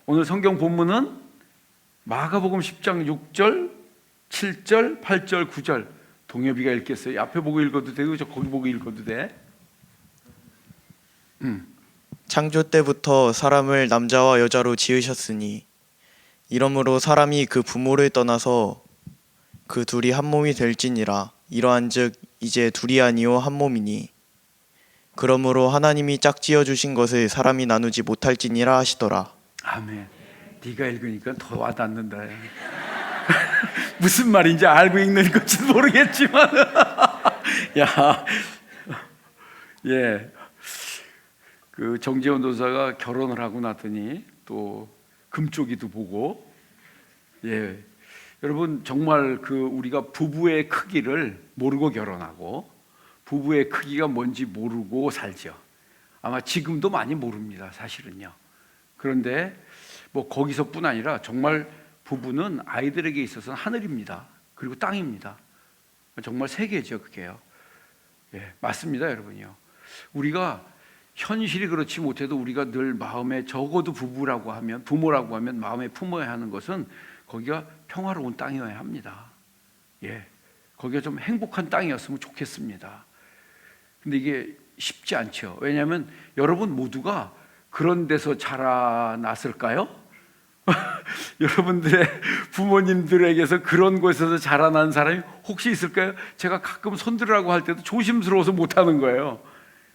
오늘 성경 본문은 마가복음 10장 6절, 7절, 8절, 9절. 동엽이가 읽겠어요. 앞에 보고 읽어도 되고 저 거기 보고 읽어도 돼. 창조 때부터 사람을 남자와 여자로 지으셨으니 이러므로 사람이 그 부모를 떠나서 그 둘이 한 몸이 될지니라. 이러한즉 이제 둘이 아니요 한 몸이니 그러므로 하나님이 짝지어 주신 것을 사람이 나누지 못할지니라 하시더라. 아멘. 네가 읽으니까 더 와닿는다. 무슨 말인지 알고 읽는 건지 모르겠지만 야, 예, 그 정재원 도사가 결혼을 하고 나더니 또 금쪽이도 보고, 예, 여러분 정말 그 우리가 부부의 크기를 모르고 결혼하고 부부의 크기가 뭔지 모르고 살죠. 아마 지금도 많이 모릅니다, 사실은요. 그런데 뭐 거기서뿐 아니라 정말 부부는 아이들에게 있어서는 하늘입니다. 그리고 땅입니다. 정말 세계죠, 그게요. 예, 맞습니다, 여러분이요. 우리가 현실이 그렇지 못해도 우리가 늘 마음에, 적어도 부부라고 하면, 부모라고 하면 마음에 품어야 하는 것은 거기가 평화로운 땅이어야 합니다. 예, 거기가 좀 행복한 땅이었으면 좋겠습니다. 근데 이게 쉽지 않죠. 왜냐하면 여러분 모두가 그런 데서 자라났을까요? 여러분들의 부모님들에게서 그런 곳에서 자라난 사람이 혹시 있을까요? 제가 가끔 손들으라고 할 때도 조심스러워서 못하는 거예요.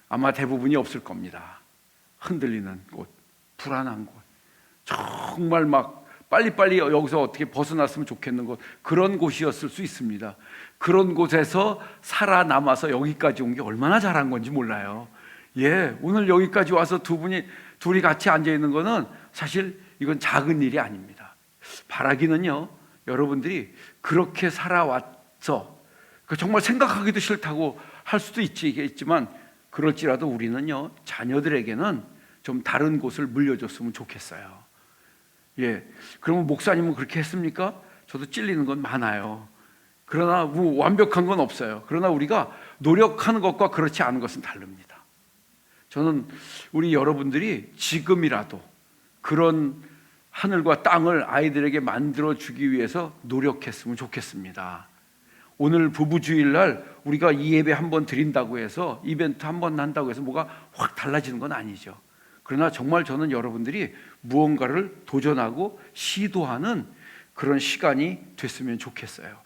아마 대부분이 없을 겁니다. 흔들리는 곳, 불안한 곳, 정말 막 빨리빨리 여기서 어떻게 벗어났으면 좋겠는 곳, 그런 곳이었을 수 있습니다. 그런 곳에서 살아남아서 여기까지 온 게 얼마나 잘한 건지 몰라요. 예, 오늘 여기까지 와서 둘이 같이 앉아 있는 거는 사실 이건 작은 일이 아닙니다. 바라기는요, 여러분들이 그렇게 살아왔어, 정말 생각하기도 싫다고 할 수도 있지만 그럴지라도 우리는요, 자녀들에게는 좀 다른 곳을 물려줬으면 좋겠어요. 예, 그러면 목사님은 그렇게 했습니까? 저도 찔리는 건 많아요. 그러나 뭐 완벽한 건 없어요. 그러나 우리가 노력하는 것과 그렇지 않은 것은 다릅니다. 저는 우리 여러분들이 지금이라도 그런 하늘과 땅을 아이들에게 만들어 주기 위해서 노력했으면 좋겠습니다. 오늘 부부주일날 우리가 이 예배 한번 드린다고 해서, 이벤트 한번 한다고 해서 뭐가 확 달라지는 건 아니죠. 그러나 정말 저는 여러분들이 무언가를 도전하고 시도하는 그런 시간이 됐으면 좋겠어요.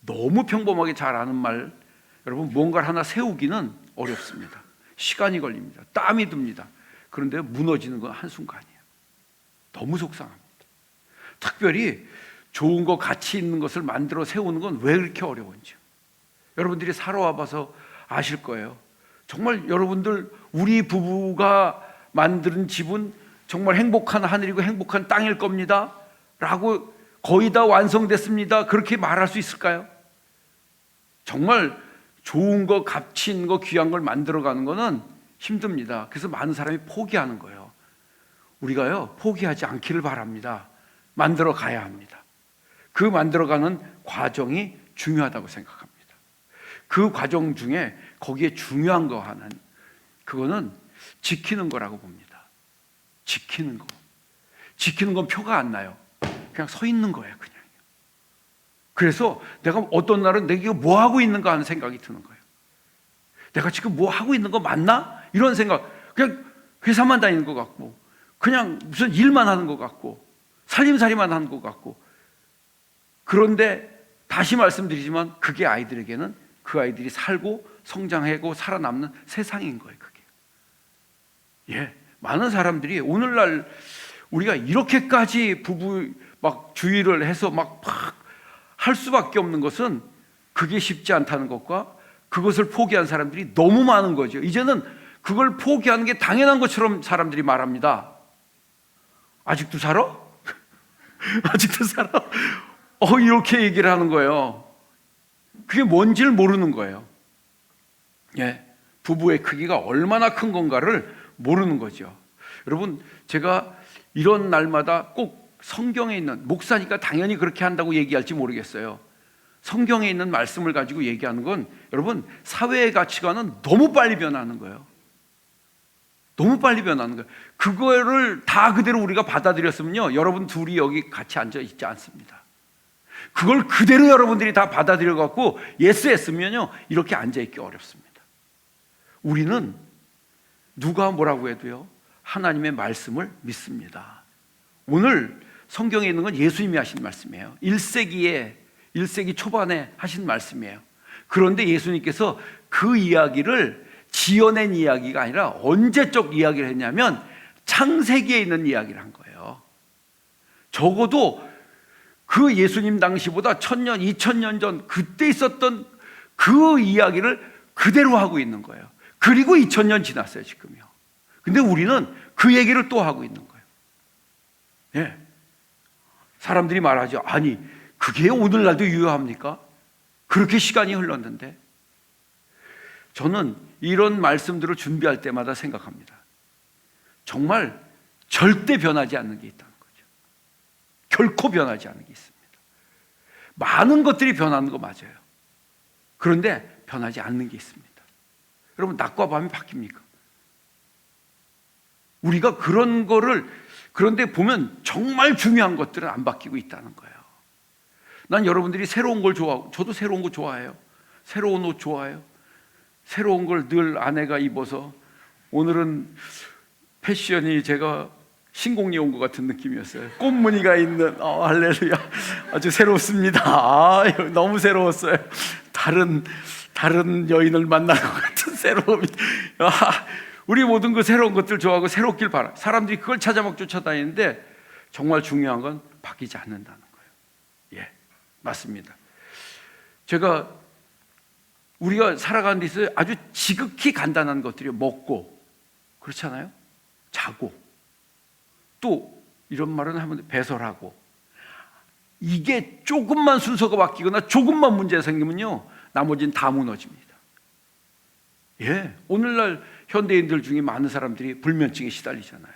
너무 평범하게 잘 아는 말, 여러분 무언가를 하나 세우기는 어렵습니다. 시간이 걸립니다. 땀이 듭니다. 그런데 무너지는 건 한순간이에요. 너무 속상합니다. 특별히 좋은 거, 가치 있는 것을 만들어 세우는 건 왜 그렇게 어려운지 여러분들이 살아와 봐서 아실 거예요. 정말 여러분들, 우리 부부가 만드는 집은 정말 행복한 하늘이고 행복한 땅일 겁니다 라고, 거의 다 완성됐습니다, 그렇게 말할 수 있을까요? 정말 좋은 거, 가치 있는 거, 귀한 걸 만들어가는 거는 힘듭니다. 그래서 많은 사람이 포기하는 거예요. 우리가요, 포기하지 않기를 바랍니다. 만들어 가야 합니다. 그 만들어가는 과정이 중요하다고 생각합니다. 그 과정 중에 거기에 중요한 거 하나는, 그거는 지키는 거라고 봅니다. 지키는 거. 지키는 건 표가 안 나요. 그냥 서 있는 거예요, 그냥. 그래서 내가 어떤 날은 내가 이거 뭐 하고 있는가 하는 생각이 드는 거예요. 내가 지금 뭐 하고 있는 거 맞나? 이런 생각. 그냥 회사만 다니는 것 같고, 그냥 무슨 일만 하는 것 같고, 살림살이만 하는 것 같고. 그런데 다시 말씀드리지만 그게 아이들에게는 그 아이들이 살고 성장하고 살아남는 세상인 거예요, 그게. 예, 많은 사람들이 오늘날 우리가 이렇게까지 부부 막 주의를 해서 막 할 수밖에 없는 것은 그게 쉽지 않다는 것과 그것을 포기한 사람들이 너무 많은 거죠. 이제는 그걸 포기하는 게 당연한 것처럼 사람들이 말합니다. 아직도 살아? 아직도 살아? 이렇게 얘기를 하는 거예요. 그게 뭔지를 모르는 거예요. 예, 부부의 크기가 얼마나 큰 건가를 모르는 거죠. 여러분, 제가 이런 날마다 꼭 성경에 있는, 목사니까 당연히 그렇게 한다고 얘기할지 모르겠어요. 성경에 있는 말씀을 가지고 얘기하는 건, 여러분, 사회의 가치관은 너무 빨리 변하는 거예요. 너무 빨리 변하는 거예요. 그거를 다 그대로 우리가 받아들였으면요, 여러분 둘이 여기 같이 앉아 있지 않습니다. 그걸 그대로 여러분들이 다 받아들여 갖고 예스 했으면요, 이렇게 앉아 있기 어렵습니다. 우리는 누가 뭐라고 해도요, 하나님의 말씀을 믿습니다. 오늘 성경에 있는 건 예수님이 하신 말씀이에요. 1세기 초반에 하신 말씀이에요. 그런데 예수님께서 그 이야기를 지어낸 이야기가 아니라 언제적 이야기를 했냐면 창세기에 있는 이야기를 한 거예요. 적어도 그 예수님 당시보다 1000년, 2000년 전 그때 있었던 그 이야기를 그대로 하고 있는 거예요. 그리고 2000년 지났어요, 지금요. 근데 우리는 그 얘기를 또 하고 있는 거예요. 예. 사람들이 말하죠. 아니, 그게 오늘날도 유효합니까? 그렇게 시간이 흘렀는데. 저는 이런 말씀들을 준비할 때마다 생각합니다. 정말 절대 변하지 않는 게 있다는 거죠. 결코 변하지 않는 게 있습니다. 많은 것들이 변하는 거 맞아요. 그런데 변하지 않는 게 있습니다. 여러분, 낮과 밤이 바뀝니까? 우리가 그런 거를, 그런데 보면 정말 중요한 것들은 안 바뀌고 있다는 거예요. 난 여러분들이 새로운 걸 좋아하고, 저도 새로운 거 좋아해요. 새로운 옷 좋아해요. 새로운 걸 늘 아내가 입어서, 오늘은 패션이 제가 신공리 온 것 같은 느낌이었어요. 꽃무늬가 있는, 할렐루야, 아주 새롭습니다. 너무 새로웠어요. 다른 여인을 만난 것 같은 새로움이. 우리 모든 그 새로운 것들 좋아하고 새롭길 바라. 사람들이 그걸 찾아 막 쫓아다니는데 정말 중요한 건 바뀌지 않는다는 거예요. 예, 맞습니다. 우리가 살아가는 데 있어서 아주 지극히 간단한 것들이 먹고, 그렇잖아요? 자고, 또 이런 말은 하면 배설하고. 이게 조금만 순서가 바뀌거나 조금만 문제가 생기면요, 나머지는 다 무너집니다. 예, 오늘날 현대인들 중에 많은 사람들이 불면증에 시달리잖아요.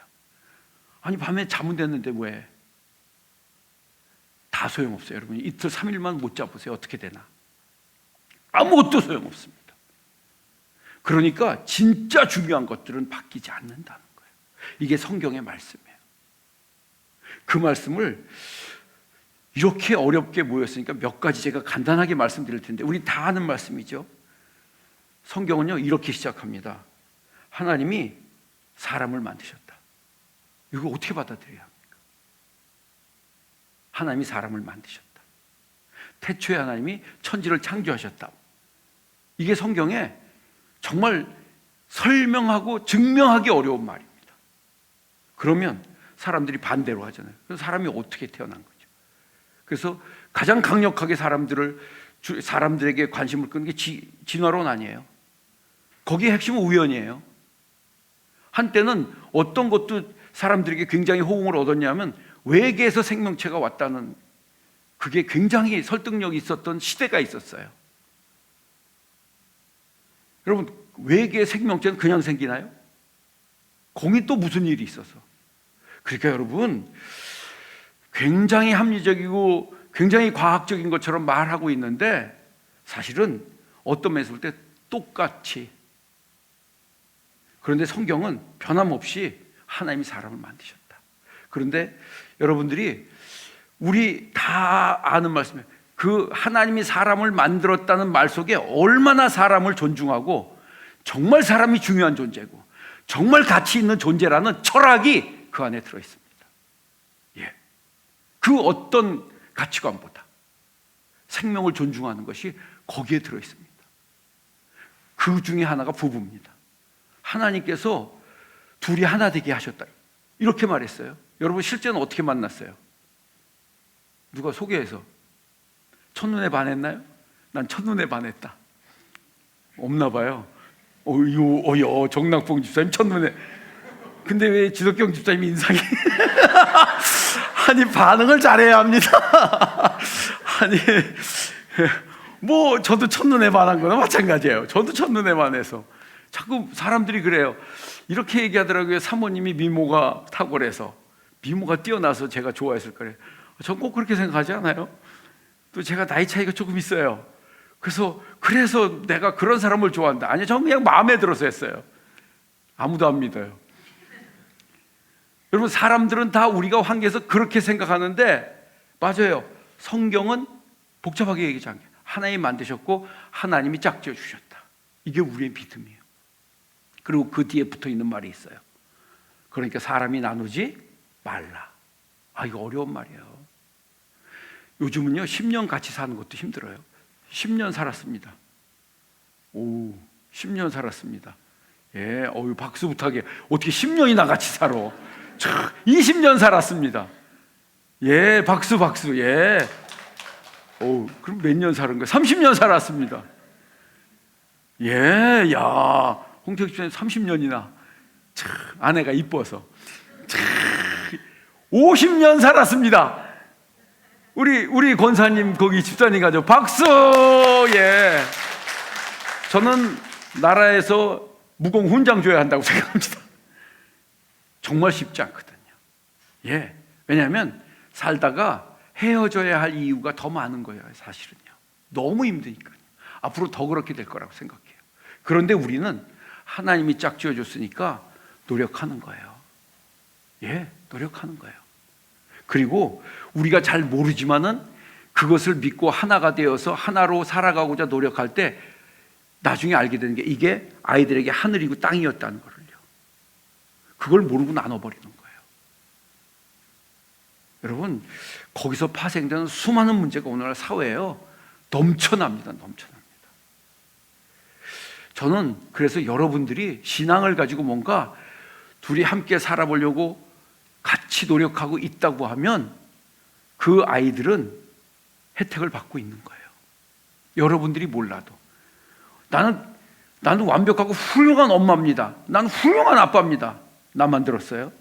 아니, 밤에 잠은 됐는데 왜? 다 소용없어요. 여러분, 이틀 3일만 못 자보세요. 어떻게 되나? 아무것도 소용없습니다. 그러니까 진짜 중요한 것들은 바뀌지 않는다는 거예요. 이게 성경의 말씀이에요. 그 말씀을 이렇게 어렵게 모였으니까 몇 가지 제가 간단하게 말씀드릴 텐데, 우리 다 아는 말씀이죠. 성경은요, 이렇게 시작합니다. 하나님이 사람을 만드셨다. 이거 어떻게 받아들여야 합니까? 하나님이 사람을 만드셨다. 태초에 하나님이 천지를 창조하셨다. 이게 성경에 정말 설명하고 증명하기 어려운 말입니다. 그러면 사람들이 반대로 하잖아요. 그래서 사람이 어떻게 태어난 거죠? 그래서 가장 강력하게 사람들에게 관심을 끄는 게 진화론 아니에요. 거기에 핵심은 우연이에요. 한때는 어떤 것도 사람들에게 굉장히 호응을 얻었냐면 외계에서 생명체가 왔다는, 그게 굉장히 설득력이 있었던 시대가 있었어요. 여러분, 외계의 생명체는 그냥 생기나요? 공이 또 무슨 일이 있어서. 그러니까 여러분, 굉장히 합리적이고 굉장히 과학적인 것처럼 말하고 있는데 사실은 어떤 면에서 볼 때 똑같이. 그런데 성경은 변함없이 하나님이 사람을 만드셨다. 그런데 여러분들이, 우리 다 아는 말씀이에요. 그 하나님이 사람을 만들었다는 말 속에 얼마나 사람을 존중하고 정말 사람이 중요한 존재고 정말 가치 있는 존재라는 철학이 그 안에 들어있습니다. 예. 그 어떤 가치관보다 생명을 존중하는 것이 거기에 들어있습니다. 그 중에 하나가 부부입니다. 하나님께서 둘이 하나 되게 하셨다, 이렇게 말했어요. 여러분, 실제는 어떻게 만났어요? 누가 소개해서? 첫눈에 반했나요? 난 첫눈에 반했다. 없나 봐요. 정낙봉 집사님 첫눈에. 근데 왜 지덕경 집사님 인상이 아니, 반응을 잘해야 합니다. 아니, 뭐 저도 첫눈에 반한 거나 마찬가지예요. 저도 첫눈에 반해서. 자꾸 사람들이 그래요. 이렇게 얘기하더라고요. 사모님이 미모가 탁월해서, 미모가 뛰어나서 제가 좋아했을 거래요. 전 꼭 그렇게 생각하지 않아요? 또 제가 나이 차이가 조금 있어요. 그래서 내가 그런 사람을 좋아한다. 아니, 전 그냥 마음에 들어서 했어요. 아무도 안 믿어요. 여러분, 사람들은 다 우리가 환경에서 그렇게 생각하는데 맞아요. 성경은 복잡하게 얘기하지 않게 하나님 만드셨고 하나님이 짝지어 주셨다. 이게 우리의 믿음이에요. 그리고 그 뒤에 붙어 있는 말이 있어요. 그러니까 사람이 나누지 말라. 이거 어려운 말이에요. 요즘은요 10년 같이 사는 것도 힘들어요. 10년 살았습니다. 10년 살았습니다. 예, 박수 부탁해. 어떻게 10년이나 같이 살아? 20년 살았습니다. 예, 박수. 예. 그럼 몇 년 사는 거예요? 30년 살았습니다. 예, 야, 홍택 집사님 30년이나. 아내가 이뻐서. 50년 살았습니다. 우리 권사님 거기 집사님 가죠. 박수. 예. 저는 나라에서 무공 훈장 줘야 한다고 생각합니다. 정말 쉽지 않거든요. 예. 왜냐하면 살다가 헤어져야 할 이유가 더 많은 거예요, 사실은요. 너무 힘드니까요. 앞으로 더 그렇게 될 거라고 생각해요. 그런데 우리는 하나님이 짝지어 줬으니까 노력하는 거예요. 예, 노력하는 거예요. 그리고 우리가 잘 모르지만은 그것을 믿고 하나가 되어서 하나로 살아가고자 노력할 때 나중에 알게 되는 게 이게 아이들에게 하늘이고 땅이었다는 거를요. 그걸 모르고 나눠버리는 거예요. 여러분, 거기서 파생되는 수많은 문제가 오늘날 사회에요 넘쳐납니다. 저는 그래서 여러분들이 신앙을 가지고 뭔가 둘이 함께 살아보려고 같이 노력하고 있다고 하면 그 아이들은 혜택을 받고 있는 거예요. 여러분들이 몰라도. 나는 완벽하고 훌륭한 엄마입니다. 나는 훌륭한 아빠입니다. 나만 들었어요?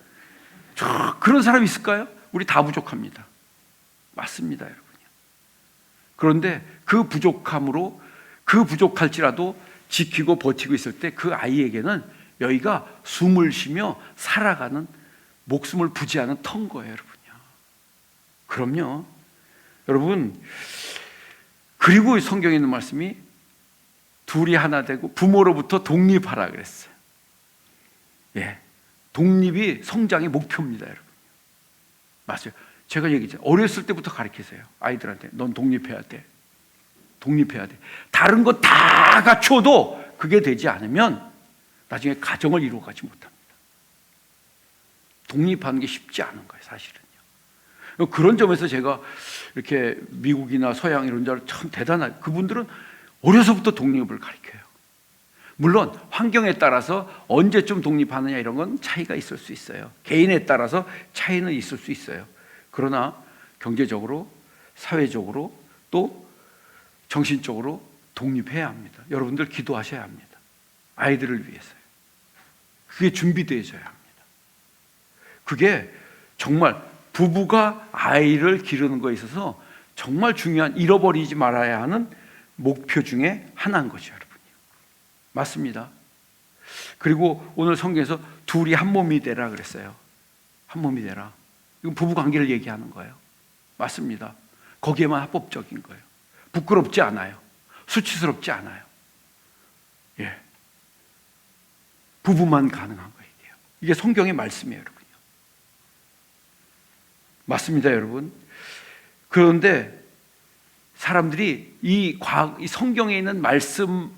그런 사람 있을까요? 우리 다 부족합니다. 맞습니다, 여러분요. 그런데 그 부족함으로 그 부족할지라도 지키고 버티고 있을 때 그 아이에게는 여기가 숨을 쉬며 살아가는 목숨을 부지하는 터인 거예요, 여러분요. 그럼요. 여러분, 그리고 성경에 있는 말씀이 둘이 하나 되고 부모로부터 독립하라 그랬어요. 예, 독립이 성장의 목표입니다, 여러분. 맞아요. 제가 얘기했죠. 어렸을 때부터 가르치세요. 아이들한테 넌 독립해야 돼. 독립해야 돼. 다른 거 다 갖춰도 그게 되지 않으면 나중에 가정을 이루어가지 못합니다. 독립하는 게 쉽지 않은 거예요, 사실은요. 그런 점에서 제가 이렇게 미국이나 서양 이런 데를 참 대단한, 그분들은 어려서부터 독립을 가르쳐요. 물론 환경에 따라서 언제쯤 독립하느냐 이런 건 차이가 있을 수 있어요. 개인에 따라서 차이는 있을 수 있어요. 그러나 경제적으로, 사회적으로, 또 정신적으로 독립해야 합니다. 여러분들 기도하셔야 합니다. 아이들을 위해서요. 그게 준비되어져야 합니다. 그게 정말 부부가 아이를 기르는 거에 있어서 정말 중요한, 잃어버리지 말아야 하는 목표 중에 하나인 거죠, 여러분요. 맞습니다. 그리고 오늘 성경에서 둘이 한 몸이 되라 그랬어요. 한 몸이 되라. 이건 부부 관계를 얘기하는 거예요. 맞습니다. 거기에만 합법적인 거예요. 부끄럽지 않아요. 수치스럽지 않아요. 예. 부부만 가능한 거예요. 이게 성경의 말씀이에요, 여러분요. 맞습니다, 여러분. 그런데 사람들이 이 성경에 있는 말씀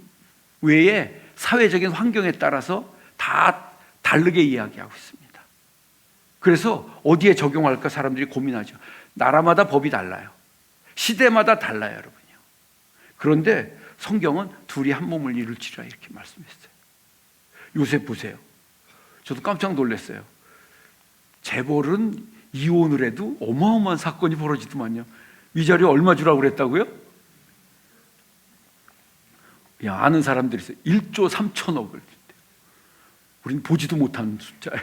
외에 사회적인 환경에 따라서 다 다르게 이야기하고 있습니다. 그래서 어디에 적용할까 사람들이 고민하죠. 나라마다 법이 달라요. 시대마다 달라요, 여러분요. 그런데 성경은 둘이 한 몸을 이룰지라 이렇게 말씀했어요. 요새 보세요. 저도 깜짝 놀랐어요. 재벌은 이혼을 해도 어마어마한 사건이 벌어지더만요. 위자료 얼마 주라고 그랬다고요? 야, 아는 사람들이 있어요. 1조 3천억을. 우린 보지도 못한 숫자예요.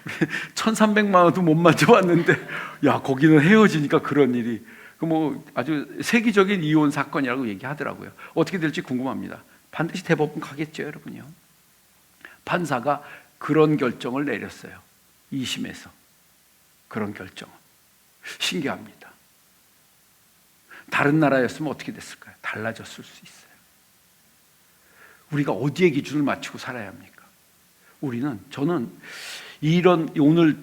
우리 1,300만 원도 못 만져봤는데, 야, 거기는 헤어지니까 그런 일이. 뭐 아주 세계적인 이혼 사건이라고 얘기하더라고요. 어떻게 될지 궁금합니다. 반드시 대법원 가겠죠, 여러분요. 판사가 그런 결정을 내렸어요. 2심에서. 그런 결정. 신기합니다. 다른 나라였으면 어떻게 됐을까요? 달라졌을 수 있어요. 우리가 어디에 기준을 맞추고 살아야 합니까? 저는 이런 오늘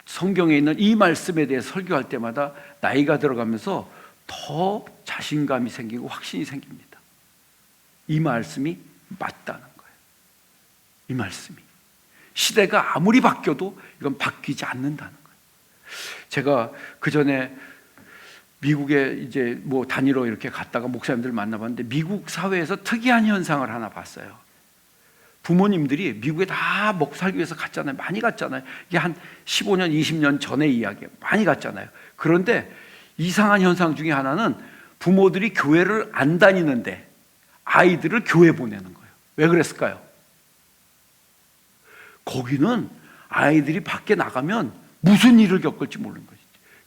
성경에 있는 이 말씀에 대해 설교할 때마다 나이가 들어가면서 더 자신감이 생기고 확신이 생깁니다. 이 말씀이 맞다는 거예요. 이 말씀이 시대가 아무리 바뀌어도 이건 바뀌지 않는다는 거예요. 제가 그 전에 미국에 이제 뭐 단위로 이렇게 갔다가 목사님들 만나봤는데 미국 사회에서 특이한 현상을 하나 봤어요. 부모님들이 미국에 다 먹고 살기 위해서 갔잖아요. 많이 갔잖아요. 이게 한 15년, 20년 전의 이야기예요. 많이 갔잖아요. 그런데 이상한 현상 중에 하나는 부모들이 교회를 안 다니는데 아이들을 교회 보내는 거예요. 왜 그랬을까요? 거기는 아이들이 밖에 나가면 무슨 일을 겪을지 모르는 거죠.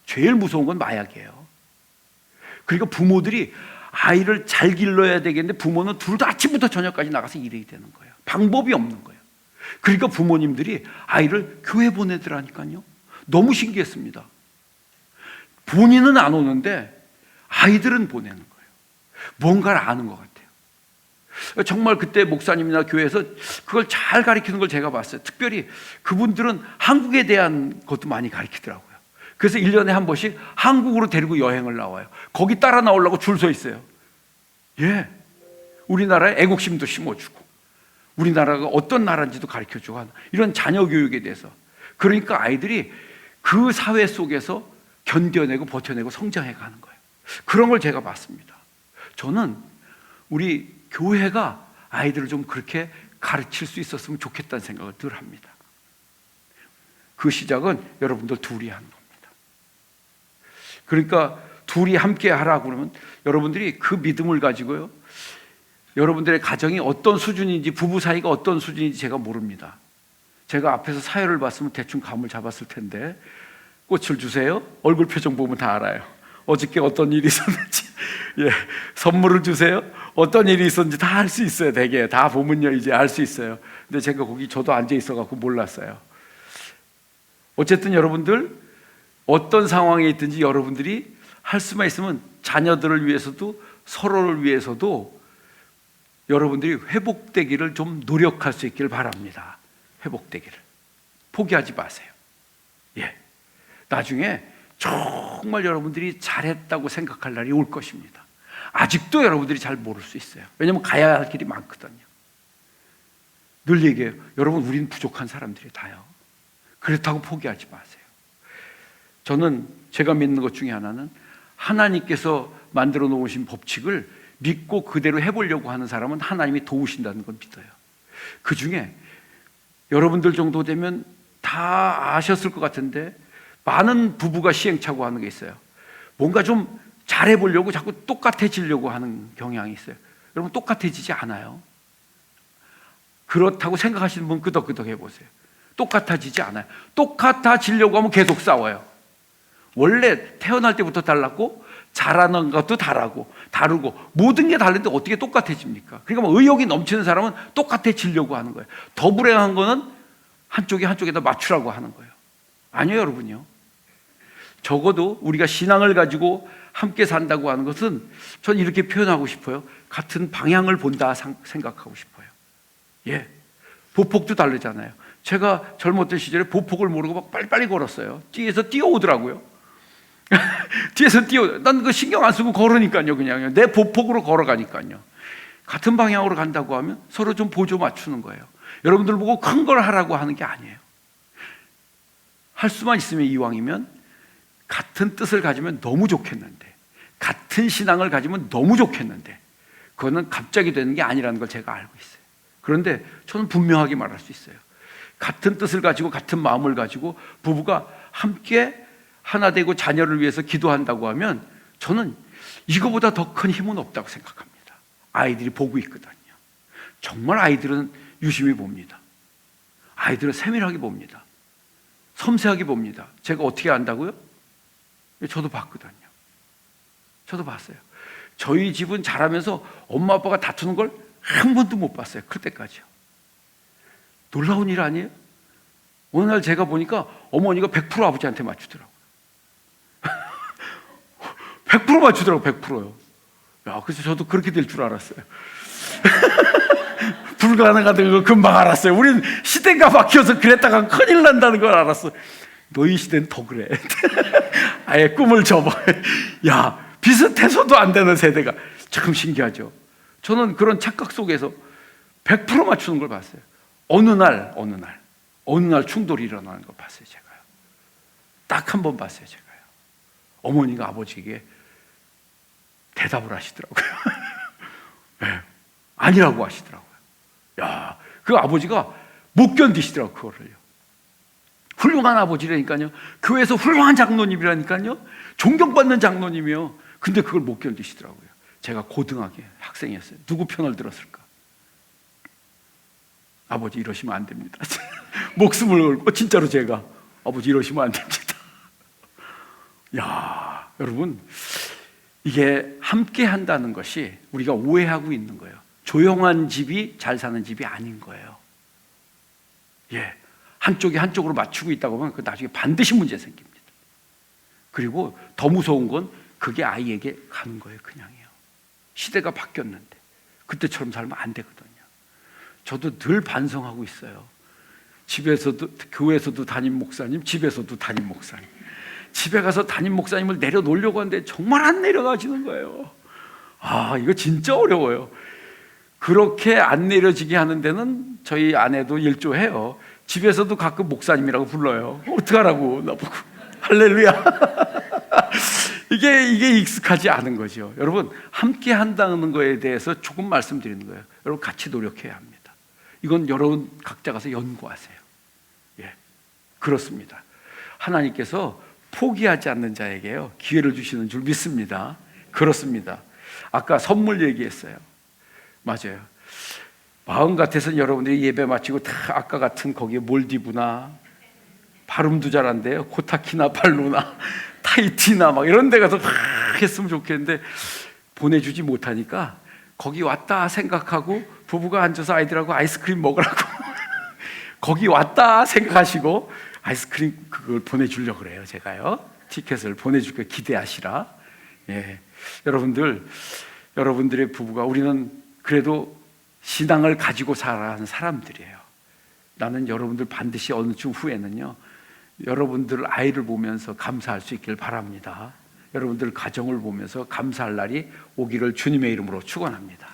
제일 무서운 건 마약이에요. 그러니까 부모들이 아이를 잘 길러야 되겠는데 부모는 둘 다 아침부터 저녁까지 나가서 일해야 되는 거예요. 방법이 없는 거예요. 그러니까 부모님들이 아이를 교회 보내더라니까요. 너무 신기했습니다. 본인은 안 오는데 아이들은 보내는 거예요. 뭔가를 아는 것 같아요. 정말 그때 목사님이나 교회에서 그걸 잘 가르치는 걸 제가 봤어요. 특별히 그분들은 한국에 대한 것도 많이 가르치더라고요. 그래서 1년에 한 번씩 한국으로 데리고 여행을 나와요. 거기 따라 나오려고 줄 서 있어요. 예. 우리나라에 애국심도 심어주고 우리나라가 어떤 나라인지도 가르쳐주고 하는 이런 자녀 교육에 대해서. 그러니까 아이들이 그 사회 속에서 견뎌내고 버텨내고 성장해 가는 거예요. 그런 걸 제가 봤습니다. 저는 우리 교회가 아이들을 좀 그렇게 가르칠 수 있었으면 좋겠다는 생각을 늘 합니다. 그 시작은 여러분들 둘이 하는 겁니다. 그러니까 둘이 함께 하라고 그러면 여러분들이 그 믿음을 가지고요. 여러분들의 가정이 어떤 수준인지 부부 사이가 어떤 수준인지 제가 모릅니다. 제가 앞에서 사회를 봤으면 대충 감을 잡았을 텐데 꽃을 주세요. 얼굴 표정 보면 다 알아요. 어저께 어떤 일이 있었는지 예, 선물을 주세요. 어떤 일이 있었는지 다 알 수 있어요. 되게 다 보면요 이제 알 수 있어요. 근데 제가 거기 저도 앉아 있어갖고 몰랐어요. 어쨌든 여러분들 어떤 상황에 있든지 여러분들이 할 수만 있으면 자녀들을 위해서도 서로를 위해서도 여러분들이 회복되기를 좀 노력할 수 있기를 바랍니다. 회복되기를 포기하지 마세요. 예, 나중에 정말 여러분들이 잘했다고 생각할 날이 올 것입니다. 아직도 여러분들이 잘 모를 수 있어요. 왜냐하면 가야 할 길이 많거든요. 늘 얘기해요. 여러분 우리는 부족한 사람들이 다요. 그렇다고 포기하지 마세요. 저는 제가 믿는 것 중에 하나는 하나님께서 만들어 놓으신 법칙을 믿고 그대로 해보려고 하는 사람은 하나님이 도우신다는 걸 믿어요. 그 중에 여러분들 정도 되면 다 아셨을 것 같은데 많은 부부가 시행착오하는 게 있어요. 뭔가 좀 잘해보려고 자꾸 똑같아지려고 하는 경향이 있어요. 여러분 똑같아지지 않아요. 그렇다고 생각하시는 분 끄덕끄덕 해보세요. 똑같아지지 않아요. 똑같아지려고 하면 계속 싸워요. 원래 태어날 때부터 달랐고 잘하는 것도 다르고 모든 게 다른데 어떻게 똑같아집니까? 그러니까 뭐 의욕이 넘치는 사람은 똑같아지려고 하는 거예요. 더 불행한 거는 한쪽에다 맞추라고 하는 거예요. 아니요 여러분요. 적어도 우리가 신앙을 가지고 함께 산다고 하는 것은 전 이렇게 표현하고 싶어요. 같은 방향을 본다 생각하고 싶어요. 예, 보폭도 다르잖아요. 제가 젊었던 시절에 보폭을 모르고 막 빨리빨리 걸었어요. 뒤에서 뛰어오더라고요. 뒤에서 난 그 신경 안 쓰고 걸으니까요. 그냥 내 보폭으로 걸어가니까요. 같은 방향으로 간다고 하면 서로 좀 보조 맞추는 거예요. 여러분들 보고 큰 걸 하라고 하는 게 아니에요. 할 수만 있으면 이왕이면 같은 뜻을 가지면 너무 좋겠는데, 같은 신앙을 가지면 너무 좋겠는데, 그거는 갑자기 되는 게 아니라는 걸 제가 알고 있어요. 그런데 저는 분명하게 말할 수 있어요. 같은 뜻을 가지고 같은 마음을 가지고 부부가 함께 하나 되고 자녀를 위해서 기도한다고 하면 저는 이거보다 더 큰 힘은 없다고 생각합니다. 아이들이 보고 있거든요. 정말 아이들은 유심히 봅니다. 아이들은 세밀하게 봅니다. 섬세하게 봅니다. 제가 어떻게 안다고요? 저도 봤거든요. 저도 봤어요. 저희 집은 자라면서 엄마 아빠가 다투는 걸 한 번도 못 봤어요. 클 때까지요. 놀라운 일 아니에요? 어느 날 제가 보니까 어머니가 100% 아버지한테 맞추더라고요. 100% 맞추더라고요. 100%요. 야, 그래서 저도 그렇게 될 줄 알았어요. 불가능하다는 걸 금방 알았어요. 우린 시대가 바뀌어서 그랬다가 큰일 난다는 걸 알았어. 너희 시대는 더 그래. 아예 꿈을 접어. 야, 비슷해서도 안 되는 세대가 참 신기하죠. 저는 그런 착각 속에서 100% 맞추는 걸 봤어요. 어느 날 충돌이 일어나는 걸 봤어요. 제가요. 딱 한 번 봤어요. 제가요. 어머니가 아버지에게 대답을 하시더라고요. 네, 아니라고 하시더라고요. 야, 그 아버지가 못 견디시더라고요. 그거를요. 훌륭한 아버지라니까요. 교회에서 훌륭한 장로님이라니까요. 존경받는 장로님이요. 근데 그걸 못 견디시더라고요. 제가 고등학교 학생이었어요. 누구 편을 들었을까? 아버지 이러시면 안 됩니다. 목숨을 걸고 진짜로 제가 아버지 이러시면 안 됩니다. 야, 여러분, 이게 함께 한다는 것이 우리가 오해하고 있는 거예요. 조용한 집이 잘 사는 집이 아닌 거예요. 예, 한쪽이 한쪽으로 맞추고 있다고 하면 그 나중에 반드시 문제 생깁니다. 그리고 더 무서운 건 그게 아이에게 가는 거예요. 그냥이요. 시대가 바뀌었는데 그때처럼 살면 안 되거든요. 저도 늘 반성하고 있어요. 집에서도, 교회에서도 담임 목사님, 집에서도 담임 목사님. 집에 가서 담임 목사님을 내려놓으려고 하는데 정말 안 내려가지는 거예요. 아, 이거 진짜 어려워요. 그렇게 안 내려지게 하는 데는 저희 아내도 일조해요. 집에서도 가끔 목사님이라고 불러요. 어떡하라고 나보고. 할렐루야. 이게 익숙하지 않은 거죠. 여러분, 함께 한다는 거에 대해서 조금 말씀드리는 거예요. 여러분, 같이 노력해야 합니다. 이건 여러분 각자 가서 연구하세요. 예, 그렇습니다. 하나님께서 포기하지 않는 자에게요 기회를 주시는 줄 믿습니다. 그렇습니다. 아까 선물 얘기했어요. 맞아요. 마음 같아서는 여러분들이 예배 마치고 다 아까 같은 거기에 몰디브나, 발음도 잘 안 돼요. 코타키나 발루나 타이티나 막 이런 데 가서 막 했으면 좋겠는데 보내주지 못하니까 거기 왔다 생각하고 부부가 앉아서 아이들하고 아이스크림 먹으라고 거기 왔다 생각하시고 아이스크림 그걸 보내주려고 그래요. 제가요 티켓을 보내줄게 기대하시라. 예, 여러분들의 부부가, 우리는 그래도 신앙을 가지고 살아가는 사람들이에요. 나는 여러분들 반드시 어느 쯤 후에는요 여러분들 아이를 보면서 감사할 수 있길 바랍니다. 여러분들 가정을 보면서 감사할 날이 오기를 주님의 이름으로 축원합니다.